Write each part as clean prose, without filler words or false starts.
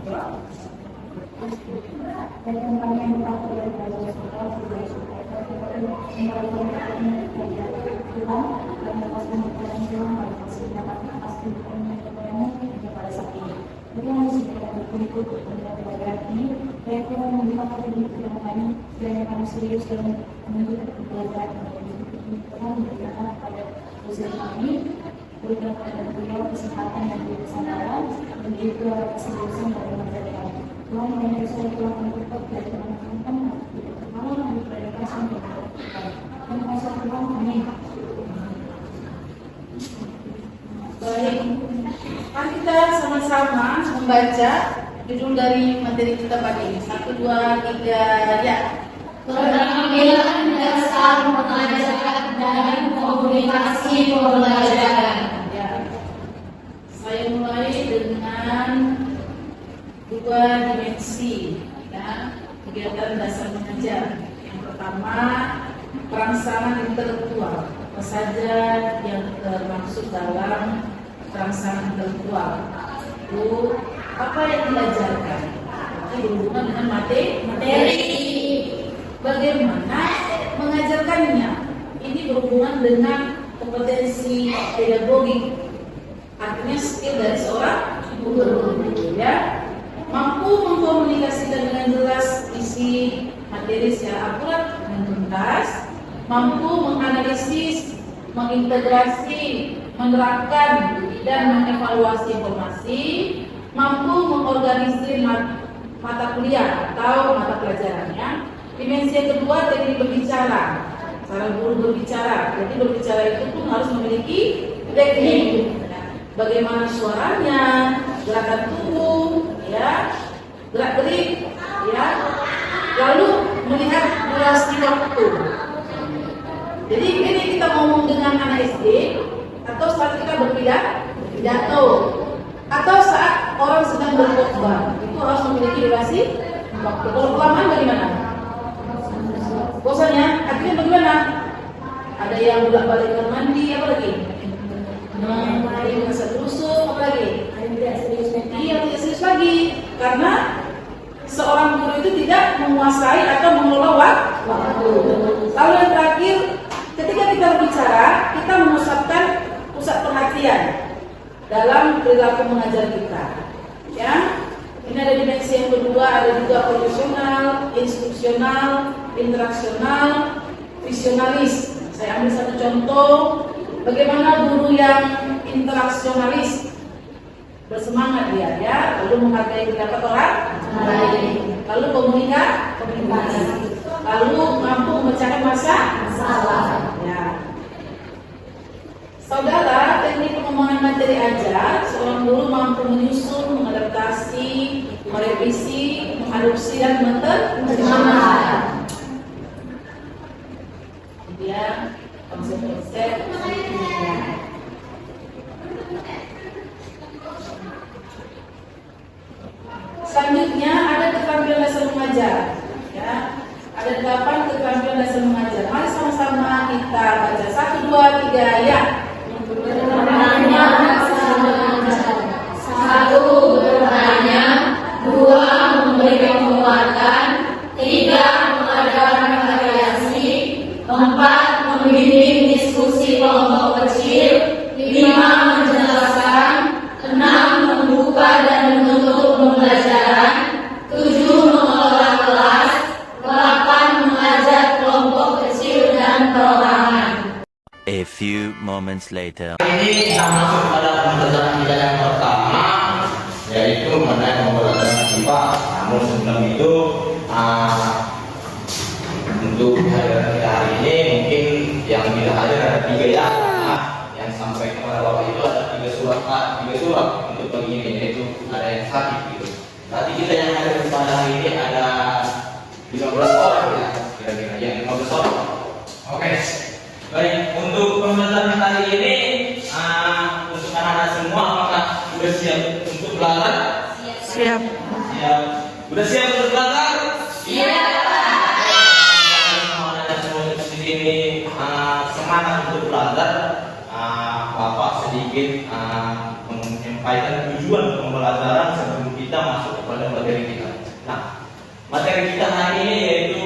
Dan kami yang berlaku dari belajar sekolah juga Tuhan dan lepaskan kepada Tuhan sehingga pasti pada saat ini. Jadi harus kita berikut menjaga ini. Dan Tuhan membuka hati yang kami dan kami serius dalam menuntut belajar Tuhan berikan pada usia kami. Berikan kepada beliau kesehatan dan kesabaran dan juga keseriusan dalam belajar. Tuhan yang saya Tuhan untuk dari teman-teman malu yang diberikan sampai terima kasih Tuhan. Amin. Baik, mari kita sama-sama membaca judul dari materi kita pagi ini. 1, 2, 3, ya. Keterampilan dasar mengajar dan komunikasi pembelajaran. Ya. Saya mulai dengan 2 dimensi, ya, kegiatan dasar mengajar. Yang pertama, perangsangan intelektual. Apa saja yang termaksud dalam perangsangan intelektual? Lalu, apa yang diajarkan? Ini berhubungan dengan materi. Bagaimana mengajarkannya? Ini berhubungan dengan kompetensi pedagogik. Artinya skill dari seorang guru, ya. Mampu mengkomunikasikan dengan jelas isi materi secara akurat dan tuntas, mampu menganalisis, mengintegrasi, menerapkan dan mengevaluasi informasi, mampu mengorganisir mata kuliah atau mata pelajarannya. Dimensi yang kedua, teknik berbicara, cara guru berbicara. Jadi berbicara itu pun harus memiliki teknik. Bagaimana suaranya, gerakan tubuh, ya, gerak-gerik, ya, lalu melihat durasi waktu. Jadi ini kita ngomong dengan anak SD, atau saat kita berpidato, atau saat orang sedang berkhotbah, itu harus memiliki durasi waktu. Kalau kelamaan bagaimana? Bosannya, akhirnya bagaimana? Ada yang bolak-balik kamar mandi, apa lagi? Ada yang merasa terusuk, apa lagi? Tidak serius lagi, karena seorang guru itu tidak menguasai atau mengelola waktu. Lalu yang terakhir, ketika kita berbicara, kita memusatkan pusat perhatian dalam perilaku mengajar kita. Ya, ini ada dimensi yang kedua, ada juga profesional, instruksional, interaksional, visionalis. Saya ambil satu contoh, bagaimana guru yang interaksionalis, bersemangat dia, ya, lalu menghargai pendapat orang lain, lalu komunikasi, lalu mampu memecahkan masalah. Ya. Saudara, teknik pengembangan materi ajar, seorang guru mampu menyusun, mengadaptasi, merevisi, mengadopsi dan menerjemahkan. Kemudian konsep-konsep ilmiah. Selanjutnya ada keterampilan dasar mengajar, ya. Ada 8 keterampilan dasar mengajar. Mari sama-sama kita baca 1, 2, 3, ya. Keterampilan dasar mengajar. 1. Bertanya. 2. Memberikan penguatan. 3. Mengadakan variasi. 4. Membimbing diskusi kelompok kecil. 5. Menjelaskan. 6. Membuka dan menutup pembelajaran. 7. Mengelola kelas. 8. Mengajar kelompok kecil dan perorangan. A few moments later. Ini kita masuk pada pembelajaran kita yang pertama, yaitu mengenai pembelajaran IPA. Namun sebelum itu, untuk kehadiran kita hari ini mungkin yang tidak hadir ada 3, ya. Yang sampai kepada Bapak itu ada 3 surat untuk pagi ini, yaitu ada yang sakit gitu. Berarti kita yang hadir pada hari ini ada 15 orang, ya, kira-kira yang 15 orang. Oke. Baik, untuk pembelajaran kali ini untuk anak-anak semua, apakah sudah siap untuk belajar? Siap. Siap. Sudah siap untuk belajar? Siap. Anak-anak semua di sini semangat untuk belajar. Bapak sedikit menyampaikan tujuan pembelajaran sebelum kita masuk kepada materi kita hari ini yaitu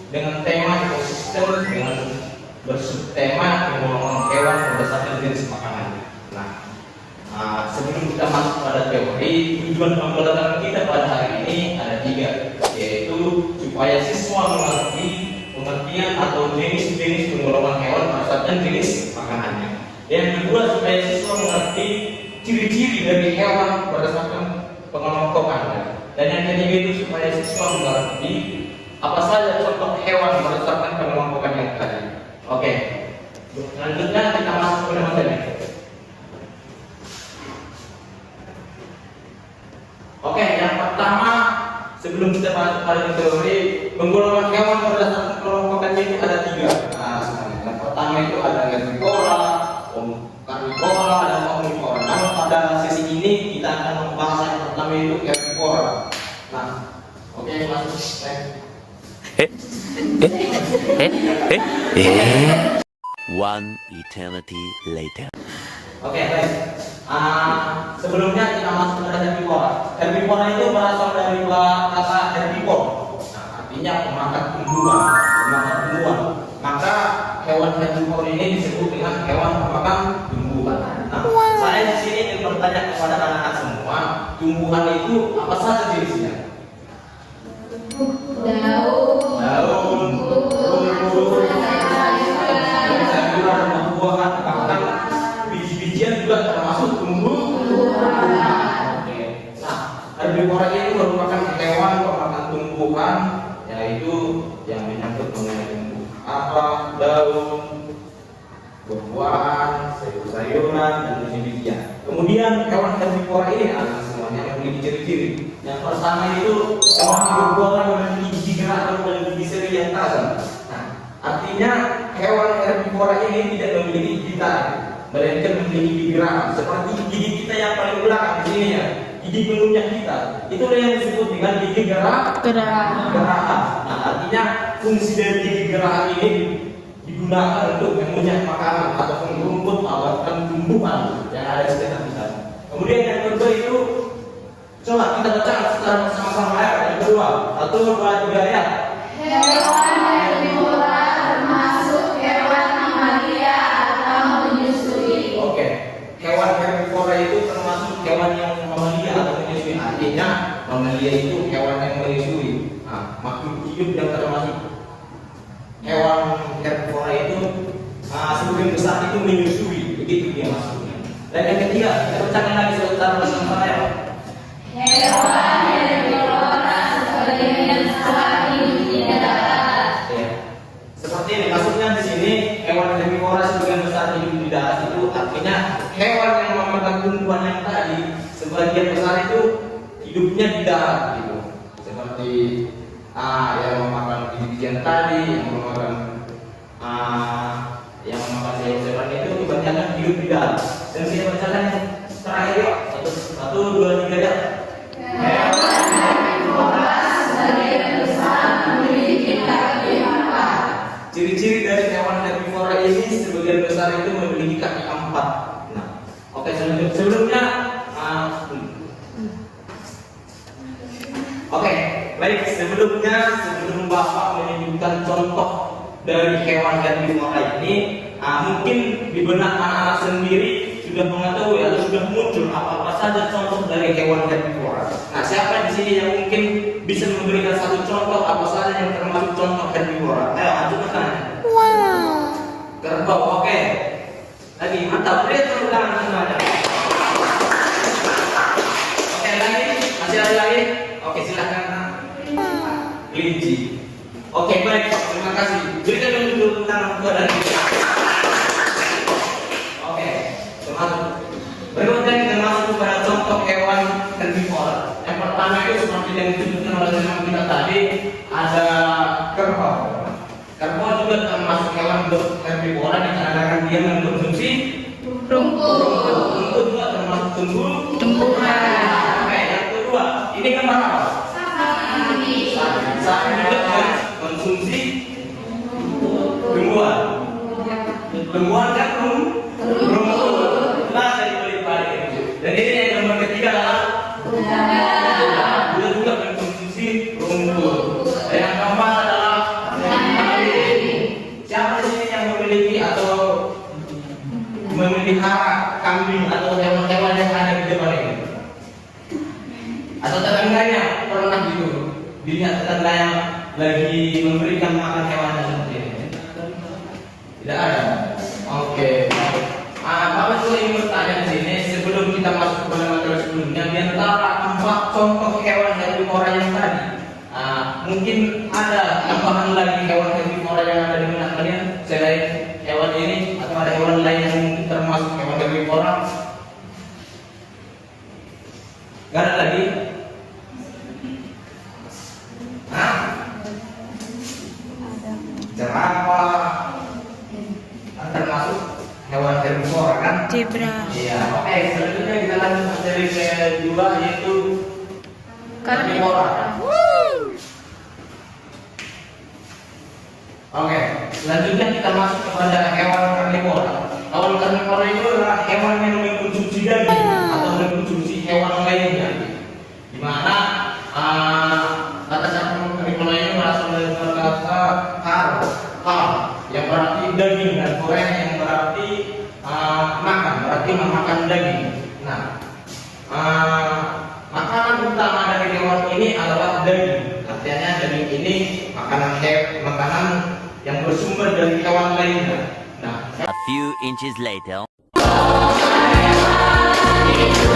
dengan tema ekosistem dengan bersubtema pengembangan hewan berdasarkan jenis makanan. Sebelum kita masuk pada teori, tujuan pembelajaran kita pada hari ini ada 3, yaitu supaya siswa mengerti pengertian atau jenis-jenis penggolongan hewan berdasarkan jenis makanannya. Yang kedua, supaya siswa mengerti ciri-ciri dari hewan berdasarkan pengelompokannya. Dan yang ketiga itu supaya siswa mengerti apa saja contoh hewan berdasarkan pengelompokan yang tadi. Oke, selanjutnya kita masuk ke materi. Oke, yang pertama sebelum kita masuk pada teori, penggolongan hewan berdasarkan pengelompokannya itu ada 3. Yang pertama itu ada herbivora, karnivora, dan omnivora. Namun pada sesi ini kita akan membahas yang pertama itu herbivora. Oke, masuk. One eternity later. Oke, baik. Sebelumnya kita masuk pada herbivora. Herbivora itu berasal dari kata herbivor. Artinya pemakan tumbuhan. Maka hewan herbivor ini disebut dengan hewan pemakan tumbuhan. Saya di sini ingin bertanya kepada anak-anak semua, tumbuhan itu apa saja jenisnya? Daun, rumput, sayuran, buah-buahan, bahkan biji-bijian juga termasuk tumbuhan. Herbivora ini merupakan hewan pemakan tumbuhan, yaitu yang menyangkut mengenai tumbuhan, daun, buah-buahan, sayur-sayuran, dan biji-bijian. Kemudian hewan herbivora ini semuanya memiliki ciri-ciri. Yang pertama itu hewan herbivora memiliki gigi gerak dan gigi seri yang tajam. Artinya hewan herbivora ini tidak memiliki gigi taring, melainkan memiliki gigi gerak seperti gigi kita yang paling belakang di sini ya. Gigi penunjuk kita itulah yang disebut dengan gigi gerakan. Artinya fungsi dari gigi gerakan ini digunakan untuk mengunyah makanan ataupun rumput ataupun tumbuhan yang ada di sekitar kita. Kemudian yang kedua itu, coba kita baca secara bersama-sama ya. Yang kedua, 1, 2, 3 ya. Hewan herbivora termasuk hewan mamalia atau menyusui. Oke, hewan herbivora itu termasuk hewan yang mamalia atau menyusui. Artinya mamalia itu hewan yang menyusui. Makhluk hidup yang termasuk hewan herbivora itu sebagian besar itu menyusui, begitu dia maksudnya. Dan yang ketiga, kita bacakan lagi secara bersama-sama ya. Hewan herbivora sebagian besar hidup di darat. Seperti ini, maksudnya di sini hewan herbivora sebagian besar hidup di darat itu artinya hewan yang memakan tumbuhan yang tadi sebagian besar itu hidupnya di darat gitu. Seperti yang memakan biji-bijian tadi, yang memakan sayur-sayuran itu kebanyakan hidup di darat. Dan saya bacakan yang terakhir yuk. 1, 2, 3 ya. Hewan herbivora sebagian besar memiliki kaki 4. Ciri-ciri dari hewan herbivora ini sebagian besar itu memiliki kaki 4. Oke, sebelumnya oke, baik, sebelum Bapak menunjukkan contoh dari hewan herbivora ini, mungkin di benak anak-anak sendiri sudah mengetahui atau sudah muncul apa-apa saja contoh dari hewan herbivora. Siapa di sini yang mungkin bisa memberikan satu contoh apa saja yang termasuk contoh herbivora? Ayo, ajukan. Wow. Kerbau, oke. Lagi, mantap. Beri tepuk tangan semuanya. Oke, lagi, masih ada lagi? Oke, silakan. Kelinci. Oke, baik, terima kasih. Berikan dulu tepuk tangan kepada kita. Oke, termasuk. Berikutnya kita masuk kepada contoh hewan herbivora. Yang pertama itu seperti yang disebutkan oleh teman kita tadi, ada kerbau. Kerbau juga termasuk hewan herbivora dikarenakan dia mengkonsumsi Rumput. Rumput juga termasuk tumbuhan. Oke, yang kedua, ini gambar apa? Sapi juga konsumsi tumbuhan. Tumbuhan kan rumput. Dari balik-balik. Dan ini yang nomor ketiga adalah kuda juga mengkonsumsi rumput. kambing atau hewan-hewan yang ada di depan ini? Atau tetangganya pernah gitu dilihat tetangganya lagi memberikan makan hewan seperti ini? Tidak ada. Oke. Bapak juga ingin bertanya di sini sebelum kita masuk kepada materi sebelumnya, di antara 4 contoh hewan herbivora yang tadi, mungkin ada tambahan lagi hewan herbivora yang ada di benak kalian selain hewan ini, atau ada hewan lain yang mungkin termasuk hewan herbivora? Gak ada lagi? Jerapah termasuk hewan herbivora kan? Zebra. Iya. Oke, selanjutnya kita lanjut materi kedua yaitu karnivora. Oke, selanjutnya kita masuk kepada hewan karnivora. Hewan karnivora itu adalah hewan yang mengkonsumsi daging atau mengkonsumsi hewan lainnya. Di mana kata karnivora ini berasal dari kata kar yang berarti daging dan koren yang berarti makan, berarti memakan daging. Nah, makanan utama dari hewan ini adalah daging. Artinya daging ini makanan yang bersumber dari hewan lainnya. Nah, A few inches later. Itu